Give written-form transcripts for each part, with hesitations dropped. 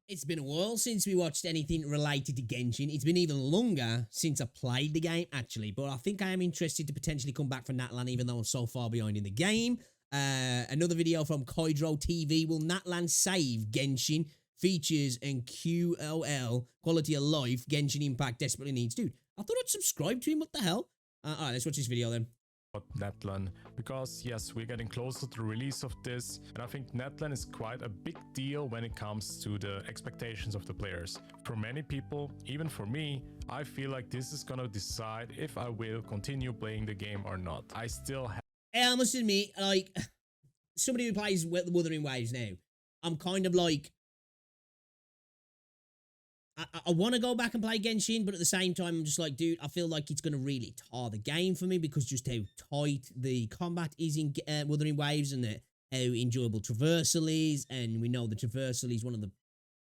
It's been a while since we watched anything related to Genshin. It's been even longer since I played the game, actually. But I think I am interested to potentially come back from Natlan, even though I'm so far behind in the game. Another video from Koidro TV. Will Natlan save Genshin? Features and QOL, quality of life, Genshin Impact desperately needs. Dude, I thought I'd subscribe to him. What the hell? Alright, let's watch this video then. Natlan, because yes, we're getting closer to the release of this, and I think Natlan is quite a big deal when it comes to the expectations of the players. For many people, even for me, I feel like this is gonna decide if I will continue playing the game or not. I still have I must admit, like, somebody who plays Wuthering Waves now, I'm kind of like, I want to go back and play Genshin, but at the same time, I'm just like, dude, I feel like it's going to really tar the game for me because just how tight the combat is in Wuthering Waves and how enjoyable traversal is. And we know the traversal is one of the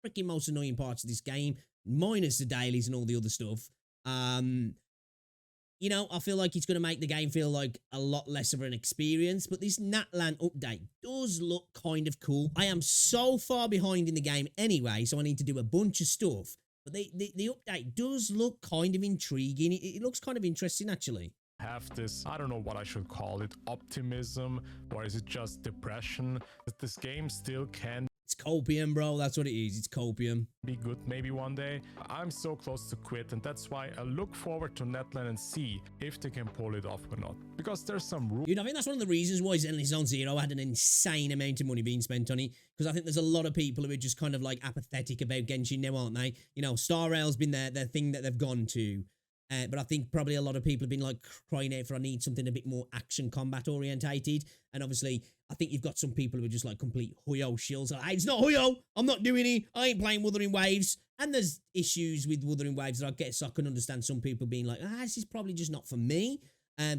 freaking most annoying parts of this game, minus the dailies and all the other stuff. You know, I feel like it's going to make the game feel like a lot less of an experience, but this Natlan update does look kind of cool. I am so far behind in the game anyway, so I need to do a bunch of stuff. But the update does look kind of intriguing. It looks kind of interesting, actually. Have this, I don't know what I should call it, optimism, or is it just depression, that this game still can It's copium, bro. That's what it is. It's copium. be good maybe one day. I'm so close to quit, and that's why I look forward to Natlan and see if they can pull it off or not. Because there's some rules. Dude, I think that's one of the reasons why Zenless Zone Zero had an insane amount of money being spent on it. Because I think there's a lot of people who are just kind of like apathetic about Genshin now, aren't they? You know, Star Rail's been their thing that they've gone to. But I think probably a lot of people have been like crying out for, I need something a bit more action combat orientated. And obviously, I think you've got some people who are just like complete Hoyo shills. Like, hey, it's not Hoyo. I'm not doing it. I ain't playing Wuthering Waves. And there's issues with Wuthering Waves that I guess I can understand some people being like, this is probably just not for me.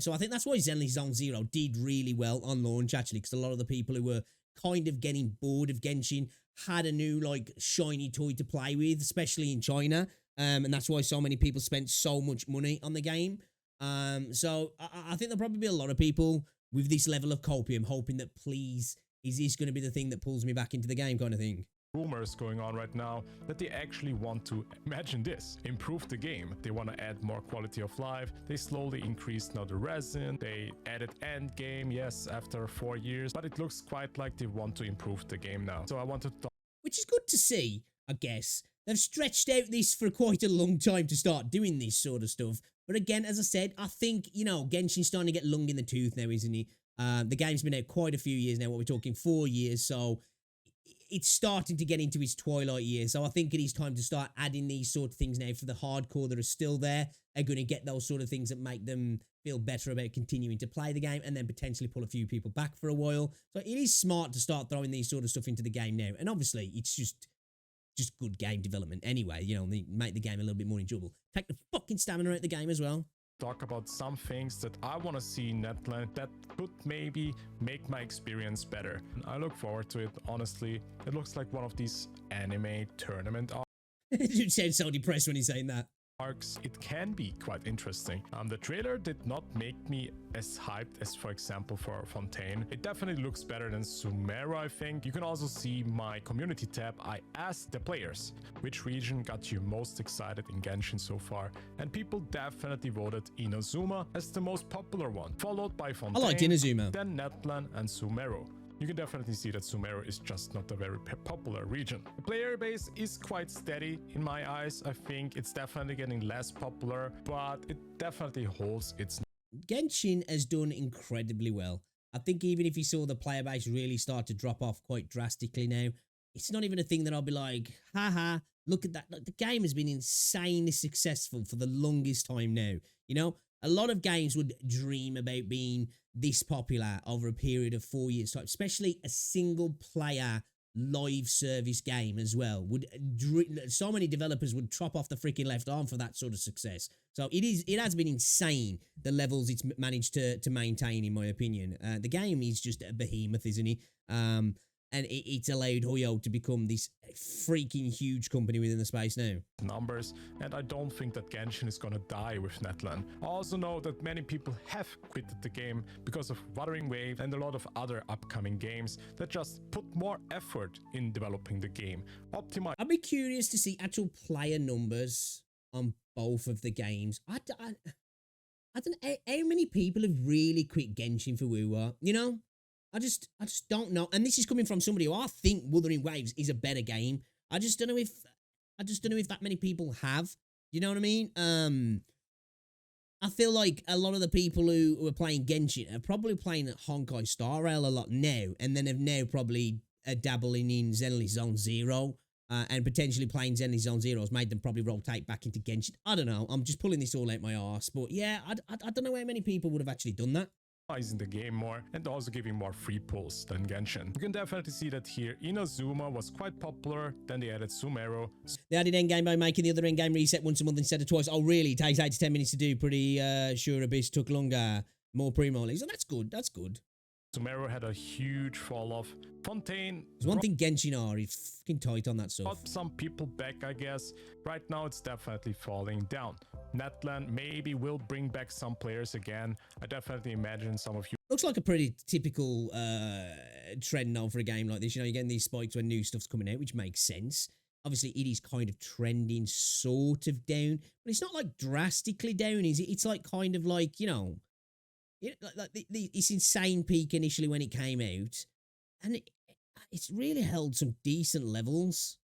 So I think that's why Zenless Zone Zero did really well on launch, actually, because a lot of the people who were kind of getting bored of Genshin had a new like shiny toy to play with, especially in China. And that's why so many people spent so much money on the game. So I think there'll probably be a lot of people with this level of copium hoping that, please, is this going to be the thing that pulls me back into the game kind of thing? Rumors going on right now that they actually want to, imagine this, improve the game. They want to add more quality of life. They slowly increased now the resin. They added end game, yes, after 4 years, but it looks quite like they want to improve the game now. So I wanted to, which is good to see, I guess. They've stretched out this for quite a long time to start doing this sort of stuff. But again, as I said, I think, you know, Genshin's starting to get long in the tooth now, isn't he? The game's been out quite a few years now. What we're talking, 4 years. So it's starting to get into its twilight years. So I think it is time to start adding these sort of things now for the hardcore that are still there. Are going to get those sort of things that make them feel better about continuing to play the game and then potentially pull a few people back for a while. So it is smart to start throwing these sort of stuff into the game now. And obviously, it's just good game development anyway, you know, they make the game a little bit more enjoyable. Take the fucking stamina out the game as well. talk about some things that I want to see in Natlan that could maybe make my experience better. I look forward to it, honestly. It looks like one of these anime tournament You sound so depressed when he's saying that. arcs. It can be quite interesting. The trailer did not make me as hyped as, for example, for Fontaine. It definitely looks better than Sumeru, I think. You can also see my community tab. I asked the players, which region got you most excited in Genshin so far? And people definitely voted Inazuma as the most popular one, followed by Fontaine, I liked Inazuma. then Natlan and Sumeru. You can definitely see that Sumeru is just not a very popular region. The player base is quite steady in my eyes. I think it's definitely getting less popular, but it definitely holds its. Genshin has done incredibly well. I think even if you saw the player base really start to drop off quite drastically now, it's not even a thing that I'll be like, haha, look at that. Like, the game has been insanely successful for the longest time now. You know, a lot of games would dream about being this popular over a period of 4 years, so especially a single player live service game as well. So many developers would chop off the freaking left arm for that sort of success. So it has been insane the levels it's managed to maintain, in my opinion. The game is just a behemoth, isn't it? and it's allowed Hoyo to become this freaking huge company within the space now. Numbers, and I don't think that Genshin is gonna die with Natlan. I also know that many people have quitted the game because of Wuthering Wave and a lot of other upcoming games that just put more effort in developing the game. I'd be curious to see actual player numbers on both of the games. I don't know how many people have really quit Genshin for Wuwa, you know? I just don't know. And this is coming from somebody who I think Wuthering Waves is a better game. I just don't know if that many people have. You know what I mean? I feel like a lot of the people who are playing Genshin are probably playing Honkai Star Rail a lot now, and then have now probably dabbling in Zenly Zone Zero, and potentially playing Zenly Zone Zero has made them probably rotate back into Genshin. I don't know. I'm just pulling this all out my arse, but yeah, I don't know how many people would have actually done that. In the game more and also giving more free pulls than Genshin. You can definitely see that here Inazuma was quite popular, then they added Sumeru. They added endgame by making the other endgame reset once a month instead of twice. Oh really? It takes 8 to 10 minutes to do. Pretty sure Abyss took longer. More primo leagues. Oh, that's good. That's good. Sumeru had a huge fall off. Fontaine. There's one thing Genshin are is fucking tight on that stuff. Got some people back, I guess. Right now it's definitely falling down. Natlan maybe will bring back some players again. I definitely imagine some of you. Looks like a pretty typical trend now for a game like this. You know, you're getting these spikes when new stuff's coming out, which makes sense. Obviously, it is kind of trending sort of down, but it's not like drastically down, is it? It's like kind of like, you know, this insane peak initially when it came out, and it's really held some decent levels.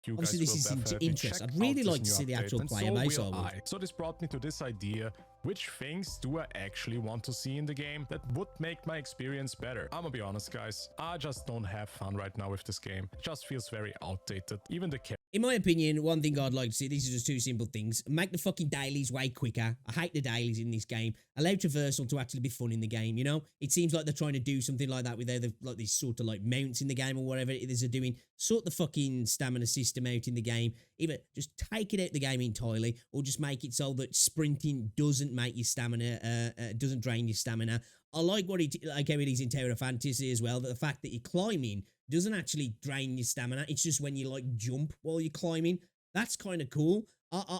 Obviously, this is interest. I'd really like to see the actual player base of it. So this brought me to this idea: which things do I actually want to see in the game that would make my experience better? I'm gonna be honest, guys. I just don't have fun right now with this game. It just feels very outdated. Even the in my opinion, one thing I'd like to see, these are just two simple things. Make the fucking dailies way quicker. I hate the dailies in this game. Allow traversal to actually be fun in the game, you know? It seems like they're trying to do something like that with like these sort of like mounts in the game or whatever it is they're doing. Sort the fucking stamina system out in the game. Either just take it out the game entirely or just make it so that sprinting doesn't make your stamina, doesn't drain your stamina. I like how it is in Tower of Fantasy as well, that the fact that you're climbing doesn't actually drain your stamina. It's just when you like jump while you're climbing. That's kind of cool.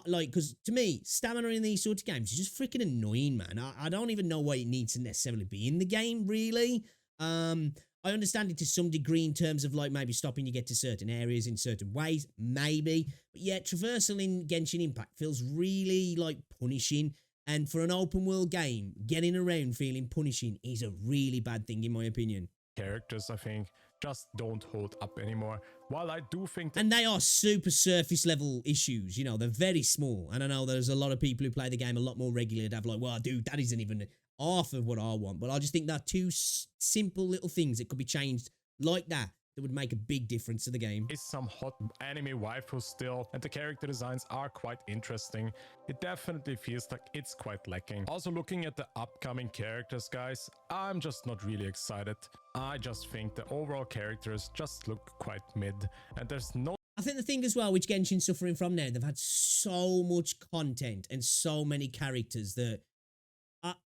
Like, because to me, stamina in these sorts of games is just freaking annoying, man. I don't even know why it needs to necessarily be in the game, really. I understand it to some degree in terms of like maybe stopping you get to certain areas in certain ways, maybe. But yeah, traversal in Genshin Impact feels really like punishing. And for an open world game, getting around feeling punishing is a really bad thing, in my opinion. Characters, I think, just don't hold up anymore. While I do think that— and they are super surface level issues, you know, they're very small. And I know there's a lot of people who play the game a lot more regularly that have like, well, dude, that isn't even half of what I want. But I just think that two simple little things that could be changed like that would make a big difference to the game. Is some hot anime waifus still, and the character designs are quite interesting. It definitely feels like it's quite lacking. Also, looking at the upcoming characters, guys, I'm just not really excited. I just think the overall characters just look quite mid, and there's no— I think the thing as well, which Genshin's suffering from now, they've had so much content and so many characters that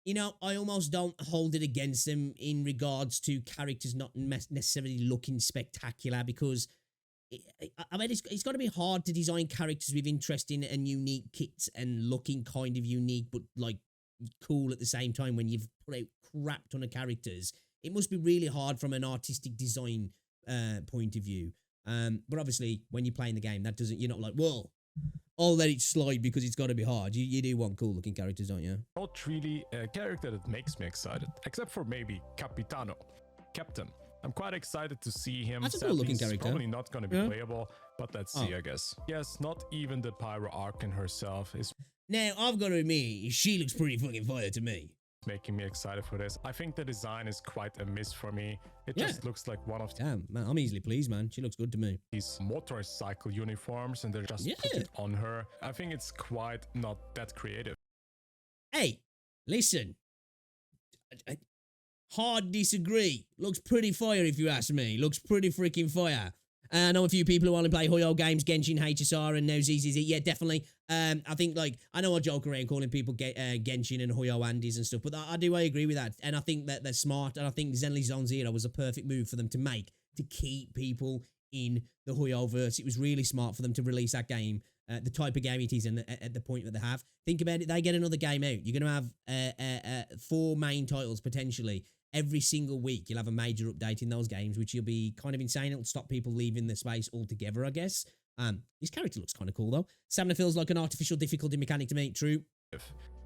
you know, I almost don't hold it against them in regards to characters not necessarily looking spectacular, because I mean, it's got to be hard to design characters with interesting and unique kits and looking kind of unique but like cool at the same time when you've put out crap ton of characters. It must be really hard from an artistic design point of view. But obviously, when you're playing the game, that doesn't, you're not like, whoa, I'll let it slide because it's got to be hard. You do want cool looking characters, don't you? Not really a character that makes me excited, except for maybe Capitano, Captain. I'm quite excited to see him. That's a cool looking character. Probably not going to be playable, but let's see, I guess. Yes, not even the Pyro Archon herself is— now, I've got to admit, she looks pretty fucking fire to me. Making me excited for this. I think the design is quite a miss for me. It just looks like one of— damn, man, I'm easily pleased, man. She looks good to me. These motorcycle uniforms, and they're just put it on her. I think it's quite not that creative. Hey, listen. I hard disagree. Looks pretty fire if you ask me. Looks pretty freaking fire. I know a few people who only play Hoyo games, Genshin, HSR, and now ZZZ. Yeah, definitely. I think, like, I know I joke around calling people Genshin and Hoyo Andes and stuff, but I agree with that. And I think that they're smart, and I think Zenly Zone Zero was a perfect move for them to make to keep people in the hoyoverse. It was really smart for them to release that game, the type of game it is, and at the point that they have. Think about it, they get another game out. You're going to have 4 main titles potentially. Every single week, you'll have a major update in those games, which will be kind of insane. It'll stop people leaving the space altogether, I guess. His character looks kind of cool, though. Stamina feels like an artificial difficulty mechanic to me. True.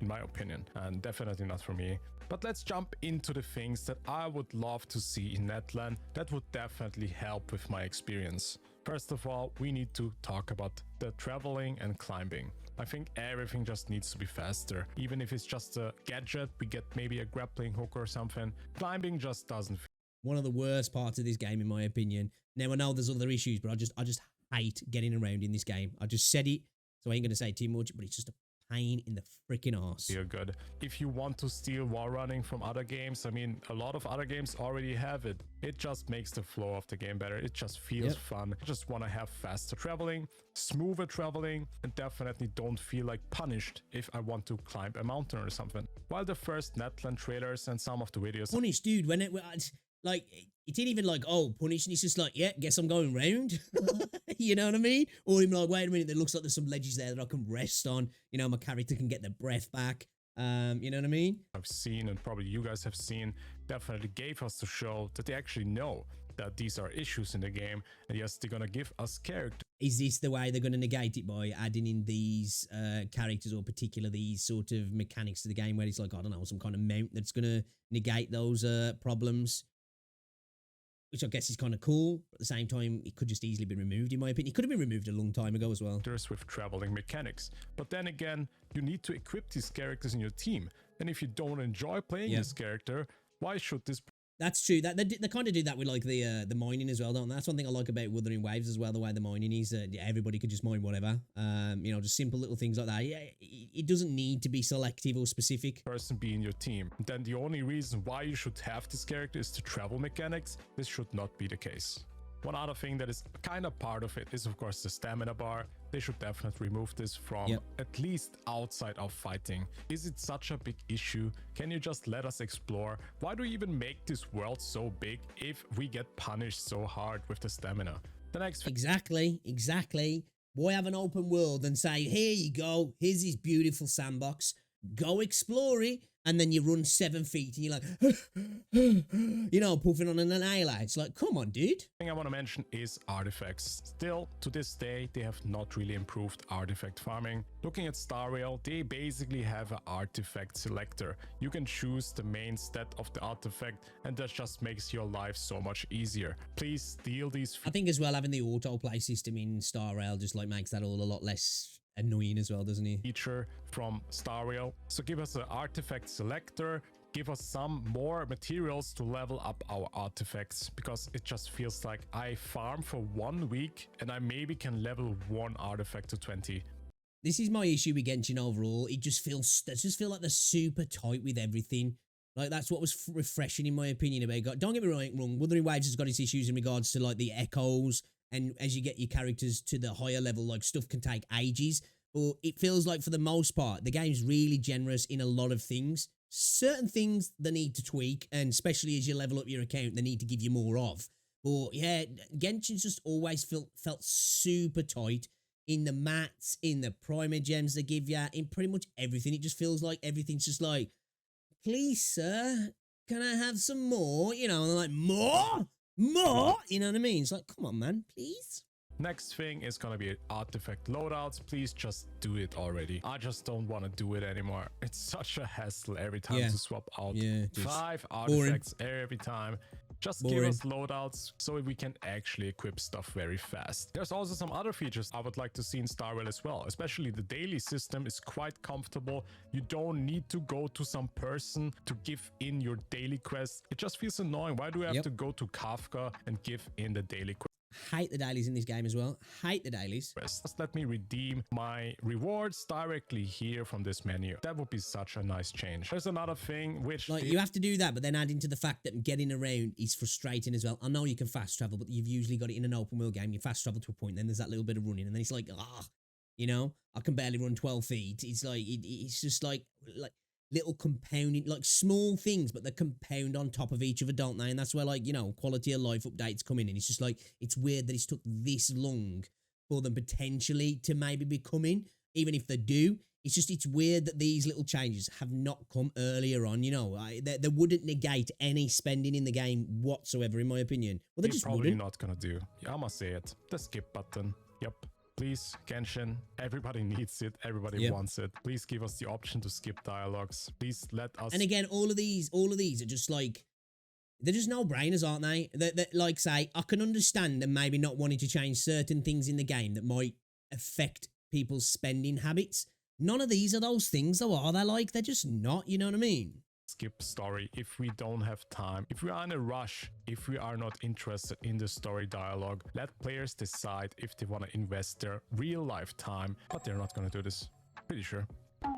In my opinion, and definitely not for me. But let's jump into the things that I would love to see in Natlan that would definitely help with my experience. First of all, we need to talk about the traveling and climbing. I think everything just needs to be faster. Even if it's just a gadget, we get maybe a grappling hook or something. Climbing just doesn't feel. One of the worst parts of this game, in my opinion. Now, I know there's other issues, but I just hate getting around in this game. I just said it, so I ain't going to say too much, but it's just a pain in the freaking arse. Feel good. If you want to steal wall running from other games, I mean, a lot of other games already have it. It just makes the flow of the game better. It just feels fun. I just want to have faster traveling, smoother traveling, and definitely don't feel like punished if I want to climb a mountain or something. While the first Natlan trailers and some of the videos... Punished, dude, when it... Like, it ain't even like, oh, punished, and it's just like, yeah, guess I'm going round. You know what I mean? Or even like, wait a minute, there looks like there's some ledges there that I can rest on. You know, my character can get their breath back. You know what I mean? I've seen, and probably you guys have seen, definitely gave us to show that they actually know that these are issues in the game. And yes, they're gonna give us characters. Is this the way they're going to negate it, by adding in these characters, or particular these sort of mechanics to the game where it's like, I don't know, some kind of mount that's going to negate those problems? Which I guess is kind of cool. But at the same time, it could just easily be removed, in my opinion. It could have been removed a long time ago as well. With traveling mechanics. But then again, you need to equip these characters in your team. And if you don't enjoy playing this character, why should this... That's true. They kind of do that with like the mining as well, don't they? That's one thing I like about Wuthering Waves as well. The way the mining is, everybody could just mine whatever. You know, just simple little things like that. Yeah, it doesn't need to be selective or specific. Person be in your team. Then the only reason why you should have this character is to travel mechanics. This should not be the case. One other thing that is kind of part of it is, of course, the stamina bar. They should definitely remove this from at least outside of fighting. Is it such a big issue? Can you just let us explore? Why do you even make this world so big if we get punished so hard with the stamina? The next... Exactly. Why have an open world and say, here you go, here's this beautiful sandbox, go explore it, and then you run 7 feet and you're like, you know, puffing on an inhaler. It's like, come on, dude. Thing I want to mention is artifacts. Still, to this day, they have not really improved artifact farming. Looking at Star Rail, they basically have an artifact selector. You can choose the main stat of the artifact, and that just makes your life so much easier. Please steal these. I think as well, having the autoplay system in Star Rail just like makes that all a lot less annoying as well, doesn't he? Feature from Star Rail. So give us an artifact selector, give us some more materials to level up our artifacts, because it just feels like I farm for 1 week and I maybe can level 1 artifact to 20. This is my issue with Genshin overall. It just feels like they're super tight with everything. Like, that's what was refreshing in my opinion about God. Don't get me wrong, Wuthering Waves has got its issues in regards to like the echoes, and as you get your characters to the higher level, like stuff can take ages. But it feels like for the most part, the game's really generous in a lot of things. Certain things they need to tweak, and especially as you level up your account, they need to give you more of. But yeah, Genshin's just always felt super tight in the mats, in the primer gems they give you, in pretty much everything. It just feels like everything's just like, please, sir, can I have some more? You know, and they're like, more? You know what I mean? It's like, come on, man, please. Next thing is gonna be artifact loadouts. Please just do it already. I just don't want to do it anymore. It's such a hassle every time to swap out 5 artifacts every time. Just give us loadouts so we can actually equip stuff very fast. There's also some other features I would like to see in Star Rail as well. Especially the daily system is quite comfortable. You don't need to go to some person to give in your daily quest. It just feels annoying. Why do I have to go to Kafka and give in the daily quest? Hate the dailies in this game as well. Hate the dailies. Just let me redeem my rewards directly here from this menu. That would be such a nice change. There's another thing which... Like, you have to do that, but then add into the fact that getting around is frustrating as well. I know you can fast travel, but you've usually got it in an open world game. You fast travel to a point, then there's that little bit of running, and then it's like, you know, I can barely run 12 feet. It's like, it's just like little compounding, like small things, but they compound on top of each other, don't they? And that's where, like, you know, quality of life updates come in. And it's just like, it's weird that it's took this long for them potentially to maybe be coming, even if they do. It's weird that these little changes have not come earlier on, you know. They wouldn't negate any spending in the game whatsoever, in my opinion. Well, they They're just probably wouldn't. not gonna do. Yeah, I must say it. The skip button. Yep. Please, Genshin, everybody needs it, everybody wants it. Please give us the option to skip dialogues. Please let us. And again, all of these are just like, they're just no-brainers, aren't they? That like, say, I can understand them maybe not wanting to change certain things in the game that might affect people's spending habits. None of these are those things, though, are they? Like, they're just not, you know what I mean? Skip story if we don't have time, if we are in a rush, if we are not interested in the story dialogue. Let players decide if they want to invest their real life time, but they're not going to do this. Pretty sure.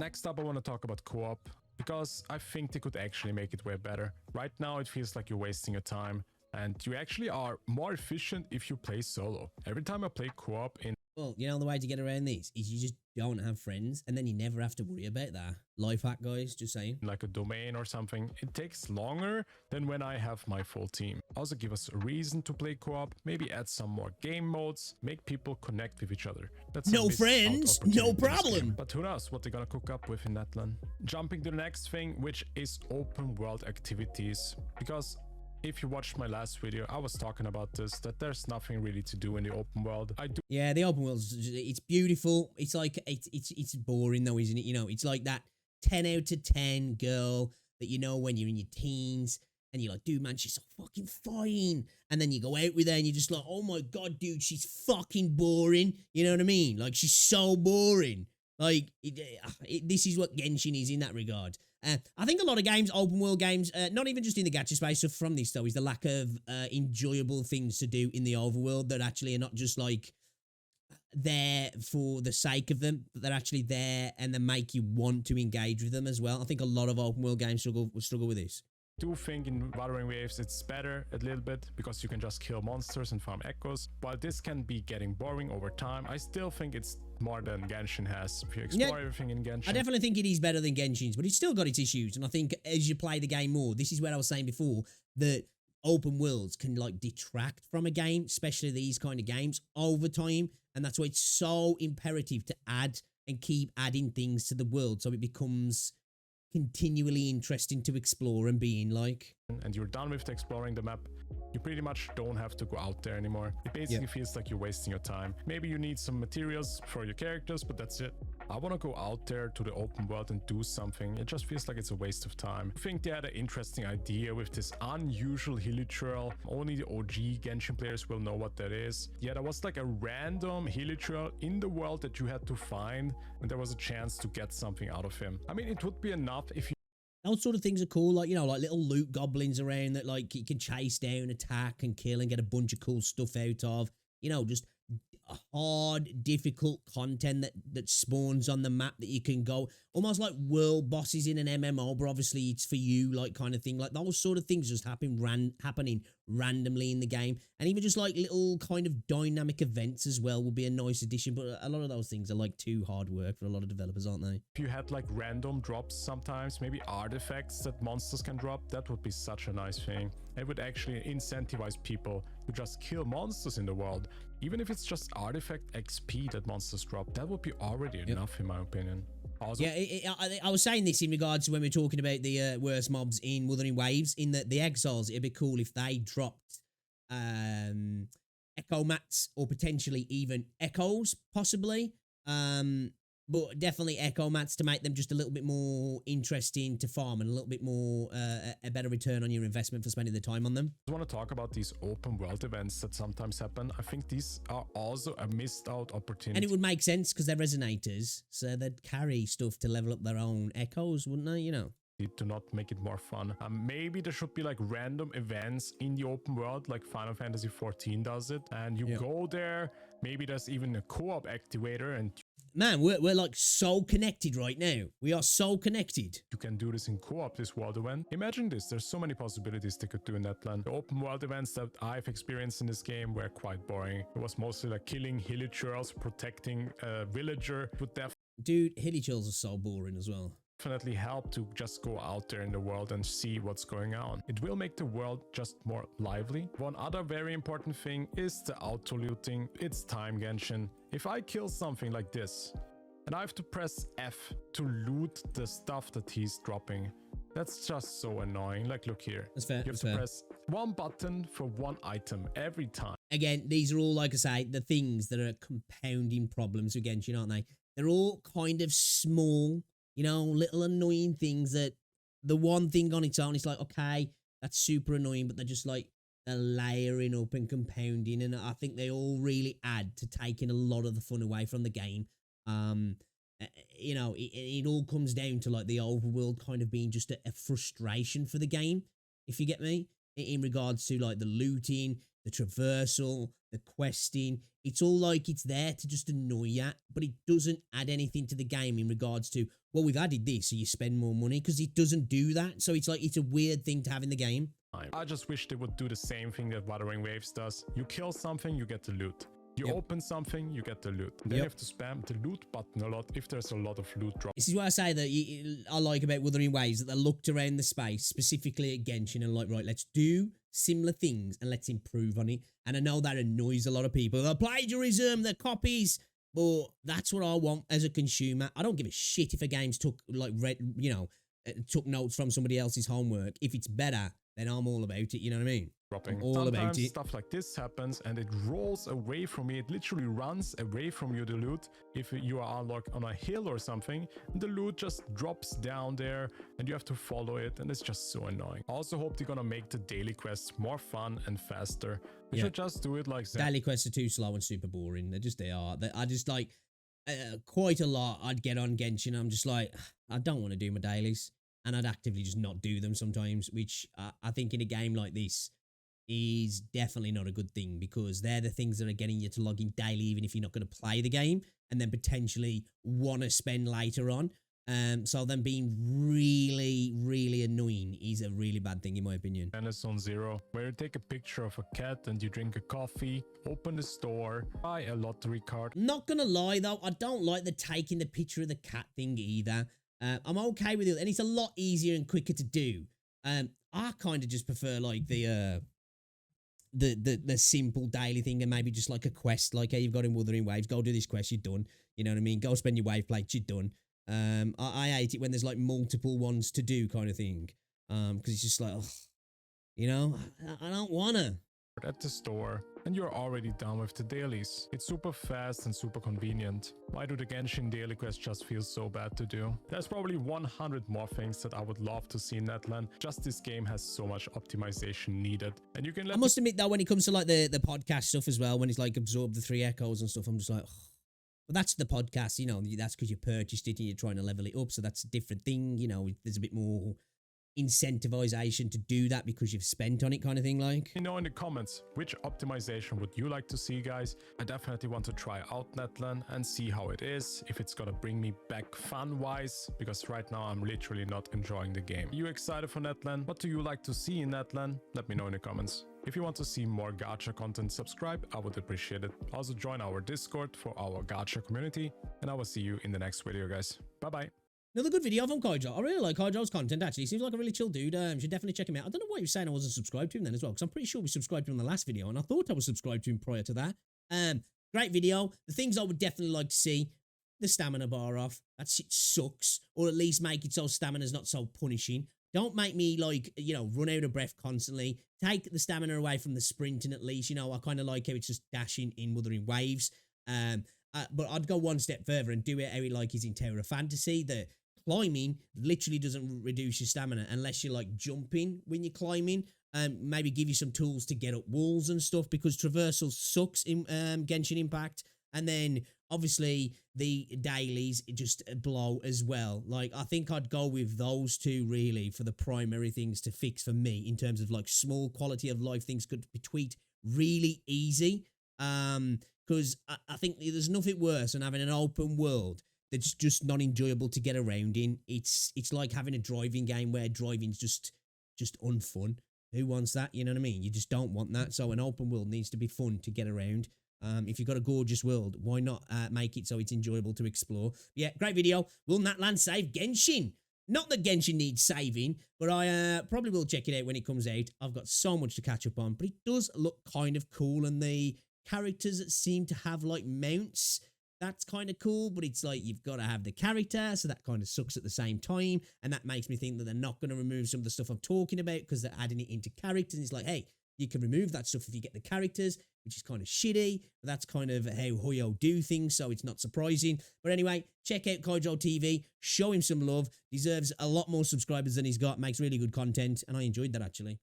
Next up, I want to talk about co-op, because I think they could actually make it way better. Right now, it feels like you're wasting your time, and you actually are more efficient if you play solo. Every time I play co-op in... Well, you know, the way to get around these is you just don't have friends, and then you never have to worry about that. Life hack, guys, just saying. Like a domain or something, it takes longer than when I have my full team. Also give us a reason to play co-op, maybe add some more game modes, make people connect with each other. That's no friends, no problem. But who knows what they're gonna cook up with in Natlan. Jumping to the next thing, which is open world activities. Because if you watched my last video, I was talking about this, that there's nothing really to do in the open world. Yeah, the open world, it's beautiful. It's like, it's boring though, isn't it? You know, it's like that 10 out of 10 girl that you know when you're in your teens and you're like, dude, man, she's so fucking fine. And then you go out with her and you're just like, oh my God, dude, she's fucking boring. You know what I mean? Like, she's so boring. Like, this is what Genshin is in that regard. I think a lot of games, open world games, not even just in the gacha space, so from this though, is the lack of enjoyable things to do in the overworld that actually are not just like there for the sake of them, but they're actually there and they make you want to engage with them as well. I think a lot of open world games struggle with this. I do think in Wuthering Waves it's better a little bit because you can just kill monsters and farm echoes. While this can be getting boring over time, I still think it's more than Genshin has. If you explore everything in Genshin. I definitely think it is better than Genshin's, but it's still got its issues. And I think as you play the game more, this is where I was saying before, that open worlds can like detract from a game, especially these kind of games, over time. And that's why it's so imperative to add and keep adding things to the world so it becomes continually interesting to explore and be in, like. And you're done with exploring the map, you pretty much don't have to go out there anymore. It basically feels like you're wasting your time. Maybe you need some materials for your characters, but that's it. I want to go out there to the open world and do something. It just feels like it's a waste of time. I think they had an interesting idea with this unusual hilichurl. Only the OG Genshin players will know what that is. Yeah, there was like a random hilichurl in the world that you had to find, and there was a chance to get something out of him. I mean, it would be enough if you... Those sort of things are cool, like, you know, like little loot goblins around that, like, you can chase down, attack, and kill, and get a bunch of cool stuff out of. You know, just hard, difficult content that spawns on the map that you can go, almost like world bosses in an MMO, but obviously it's for you, like, kind of thing. Like, those sort of things just happening randomly in the game. And even just, like, little kind of dynamic events as well would be a nice addition, but a lot of those things are, like, too hard work for a lot of developers, aren't they? If you had, like, random drops sometimes, maybe artifacts that monsters can drop, that would be such a nice thing. It would actually incentivize people to just kill monsters in the world. Even if it's just artifact XP that monsters drop, that would be already enough in my opinion. Also, yeah, I was saying this in regards to when we're talking about the worst mobs in Wuthering Waves, in the exiles. It'd be cool if they dropped echo mats or potentially even echoes, possibly. But definitely echo mats to make them just a little bit more interesting to farm and a little bit more a better return on your investment for spending the time on them. I want to talk about these open world events that sometimes happen. I think these are also a missed out opportunity. And it would make sense because they're resonators, so they'd carry stuff to level up their own echoes, wouldn't they? You know. To not make it more fun. Maybe there should be like random events in the open world like Final Fantasy XIV does it, and you go there. Maybe there's even a co-op activator, and man, we're like so connected right now. We are so connected. You can do this in co-op, this world event. Imagine this, there's so many possibilities they could do in that plan. The open world events that I've experienced in this game were quite boring. It was mostly like killing hilichurls, protecting a villager. Dude, hilichurls are so boring as well. definitely help to just go out there in the world and see what's going on. It will make the world just more lively. One other very important thing is the auto looting. It's time, Genshin. If I kill something like this and I have to press F to loot the stuff that he's dropping, that's just so annoying. Like, look here. That's fair. You have to press one button for one item every time. Again, these are all, like I say, the things that are compounding problems with Genshin, aren't they? They're all kind of small, you know, little annoying things that the one thing on its own is like, okay, that's super annoying, but they're just like, they're layering up and compounding. And I think they all really add to taking a lot of the fun away from the game. You know, it all comes down to like the overworld kind of being just a frustration for the game, if you get me, in regards to like the looting, the traversal, the questing. It's all like it's there to just annoy you, but it doesn't add anything to the game in regards to, well, we've added this so you spend more money, because it doesn't do that. So it's like, it's a weird thing to have in the game. I just wish they would do the same thing that Wuthering Waves does. You kill something, you get the loot. You open something, you get the loot. Then you have to spam the loot button a lot if there's a lot of loot drop. This is what I say that I like about Wuthering Waves, that they looked around the space, specifically at Genshin, and like, right, let's do similar things and let's improve on it. And I know that annoys a lot of people. The plagiarism, the copies, but that's what I want as a consumer. I don't give a shit if a game's took took notes from somebody else's homework. If it's better, then I'm all about it. You know what I mean? Dropping. All Sometimes about it. Stuff like this happens and it rolls away from me. It literally runs away from you, the loot. If you are like on a hill or something, the loot just drops down there and you have to follow it, and it's just so annoying. I also hope they're gonna make the daily quests more fun and faster. They should just do it like that. Daily quests are too slow and super boring. They are. I just like quite a lot. I'd get on Genshin. I'm just like, I don't want to do my dailies, and I'd actively just not do them sometimes, which I think in a game like this is definitely not a good thing, because they're the things that are getting you to log in daily, even if you're not going to play the game, and then potentially want to spend later on. So them being really, really annoying is a really bad thing in my opinion. And it's on Zero, where you take a picture of a cat and you drink a coffee, open the store, buy a lottery card. Not gonna lie though, I don't like the taking the picture of the cat thing either. I'm okay with it, and it's a lot easier and quicker to do. I kind of just prefer like the simple daily thing, and maybe just like a quest, like hey, you've got in Wuthering Waves, go do this quest, you're done. You know what I mean? Go spend your wave plates, you're done. I hate it when there's like multiple ones to do kind of thing, because it's just like, oh, you know, I don't wanna. At the store, and you're already done with the dailies. It's super fast and super convenient. Why do the Genshin daily quests just feel so bad to do? There's probably 100 more things that I would love to see in Natlan. Just this game has so much optimization needed, and you can I must admit though, when it comes to like the podcast stuff as well, when it's like absorb the 3 echoes and stuff, I'm just like, oh. But that's the podcast, you know, that's because you purchased it and you're trying to level it up, so that's a different thing, you know, there's a bit more incentivization to do that because you've spent on it kind of thing. Like, you know, in the comments, which optimization would you like to see, guys? I definitely want to try out Natlan and see how it is, if it's gonna bring me back fun wise, because right now I'm literally not enjoying the game. Are you excited for Natlan? What do you like to see in Natlan? Let me know in the comments. If you want to see more gacha content, subscribe, I would appreciate it. Also join our Discord for our gacha community, and I will see you in the next video, guys. Bye bye. Another good video from Kaijo. I really like Kaijo's content, actually. He seems like a really chill dude. You should definitely check him out. I don't know why he was saying I wasn't subscribed to him then as well, because I'm pretty sure we subscribed to him in the last video, and I thought I was subscribed to him prior to that. Great video. The things I would definitely like to see, the stamina bar off. That shit sucks. Or at least make it so stamina's not so punishing. Don't make me, like, you know, run out of breath constantly. Take the stamina away from the sprinting at least. You know, I kind of like how it's just dashing in Wuthering Waves. But I'd go one step further and do it how it like is in Tower of Fantasy. The climbing literally doesn't reduce your stamina unless you're like jumping when you're climbing. Maybe give you some tools to get up walls and stuff, because traversal sucks in Genshin Impact. And then obviously the dailies just blow as well. Like, I think I'd go with those two really for the primary things to fix for me, in terms of like small quality of life things could be tweaked really easy. Because I think there's nothing worse than having an open world that's just not enjoyable to get around in. It's like having a driving game where driving's just unfun. Who wants that? You know what I mean? You just don't want that. So an open world needs to be fun to get around. If you've got a gorgeous world, why not make it so it's enjoyable to explore? Yeah, great video. Will Natlan save Genshin? Not that Genshin needs saving, but I probably will check it out when it comes out. I've got so much to catch up on, but it does look kind of cool, and the characters that seem to have like mounts, that's kind of cool, but it's like you've got to have the character, so that kind of sucks at the same time, and that makes me think that they're not going to remove some of the stuff I'm talking about because they're adding it into characters, and it's like, hey, you can remove that stuff if you get the characters, which is kind of shitty, but that's kind of how Hoyo do things, so it's not surprising. But anyway, check out Kaijo TV, show him some love, deserves a lot more subscribers than he's got, makes really good content, and I enjoyed that actually.